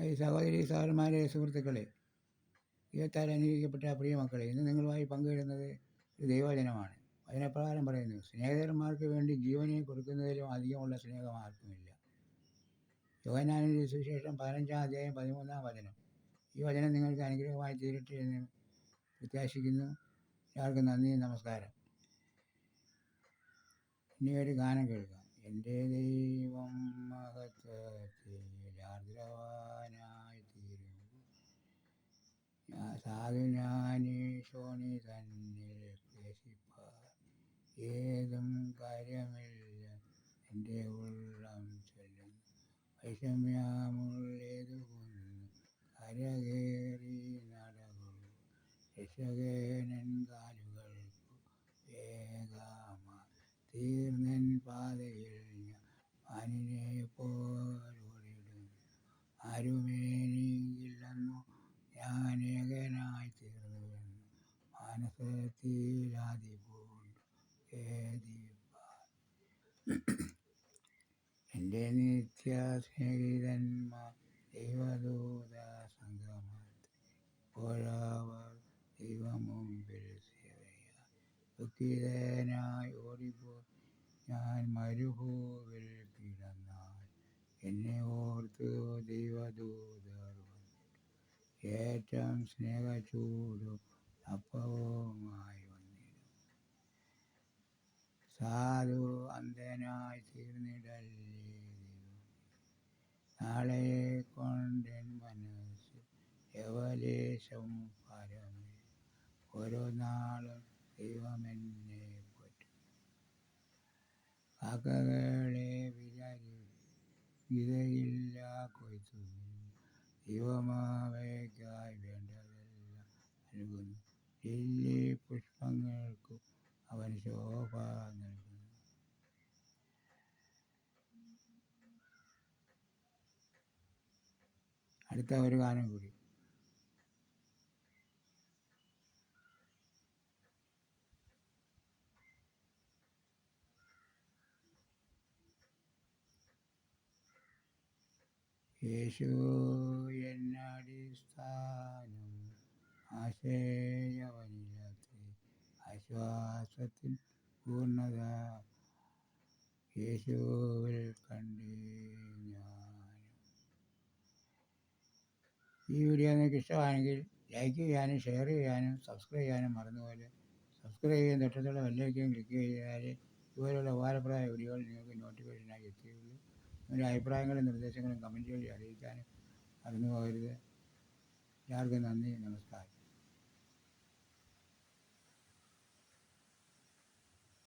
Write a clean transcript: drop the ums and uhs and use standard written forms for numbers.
ഈ സഹോദരി സഹോദരന്മാരെ, സുഹൃത്തുക്കളെ, ദൈവത്താൽ അനുഗ്രഹിക്കപ്പെട്ട പ്രിയ മക്കളെ, ഇന്ന് നിങ്ങളുമായി പങ്കുവരുന്നത് ഒരു ദൈവവചനമാണ്. വചനപ്രകാരം പറയുന്നു, സ്നേഹിതന്മാർക്ക് വേണ്ടി ജീവനെ കൊടുക്കുന്നതിലും അധികമുള്ള സ്നേഹം ആർക്കുമില്ല. യോഹന്നാന്റെ സുവിശേഷം 15-ാം അധ്യായം 13-ാം വചനം. ഈ വചനം നിങ്ങൾക്ക് അനുഗ്രഹമായി തീരട്ടെ എന്ന് പ്രത്യാശിക്കുന്നു. എല്ലാവർക്കും നന്ദി, നമസ്കാരം. ഇനി ഒരു ഗാനം കേൾക്കാം. എൻ്റെ ദൈവം മഹത്വത്തിൽ ആർദ്രവാനായി തീരും, സാധു ഞാനീശോനി തന്നിൽ ക്ലേശിപ്പാൻ ഏതും കാര്യമില്ല എൻ്റെ ഉള്ളം ചൊല്ലുന്നു. വൈഷമ്യമുള്ളേതു കുന്നു കരകേറി നടകൊള്ളു, രക്ഷകനൻ കാലുകൾക്കു വേഗമാ തീർന്നൻ പാതയിൽ ഞാൻ മാനിനെ പോലോടിടുന്നു. ആരുമേനിക്കില്ലെന്നു ഞാൻ ഏകനായി തീർന്നുവെന്നു മാനസത്തിലാദിപൂണ്ടു ഖേദിപ്പാൻ. എൻ്റെ നിത്യ സ്നേഹിതന്മാർ ദൈവദൂത സംഗമത്തിൽ ഇപ്പോഴവർ ദൈവമുമ്പിൽ സേവയായി. ദുഃഖിതനായി ഓടിപ്പോയി ഞാൻ മരുഭൂവിൽ കിടന്നാൽ എന്നെ ഓർത്തു ദൈവദൂതർ വന്നിട്ടു. ഏറ്റവും സ്നേഹചൂടും അപ്പവുമായി വന്നിടും. സാധു അന്ധനായി തീർന്നിടല്ലേ ദൈവമേ, നാളെയെ കൊണ്ടെൻ മനസ്സിൽ യവലേശം ഭാരമില്ല. ഓരോ നാളും ദൈവമെന്നെ പോറ്റും. കാക്കകളെ വിതയില്ല, കൊയ്ത്തുമില്ല, ദൈവമവയ്ക്കായി വേണ്ടതെല്ലാം നൽകുന്നു. ലില്ലി പുഷ്പങ്ങൾക്കും അവൻ ശോഭ നൽകുന്നു. അടുത്ത ഒരു ഗാനം കൂടി. യേശു എന്നടിസ്ഥാനം, ആശയവനിലത്തെ ആശ്വാസത്തിൻ പൂർണ്ണത യേശുവിൽ കണ്ടേ ഞാനും. ഈ വീഡിയോ നിങ്ങൾക്ക് ഇഷ്ടമാണെങ്കിൽ ലൈക്ക് ചെയ്യാനും ഷെയർ ചെയ്യാനും സബ്സ്ക്രൈബ് ചെയ്യാനും മറന്നുപോലെ. സബ്സ്ക്രൈബ് ചെയ്യാൻ തൊട്ടടുത്തുള്ള ബെല്ലൈക്കൺ ക്ലിക്ക് ചെയ്താൽ ഇതുപോലുള്ള ഉപകാരപ്രദമായ വീഡിയോകൾ നിങ്ങൾക്ക് നോട്ടിഫിക്കേഷനായി എത്തുകയുള്ളൂ. നിങ്ങളുടെ അഭിപ്രായങ്ങളും നിർദ്ദേശങ്ങളും കമൻറ്റ് വഴി അറിയിക്കാനും മറന്നു പോകരുത്. എല്ലാവർക്കും നന്ദി, നമസ്കാരം.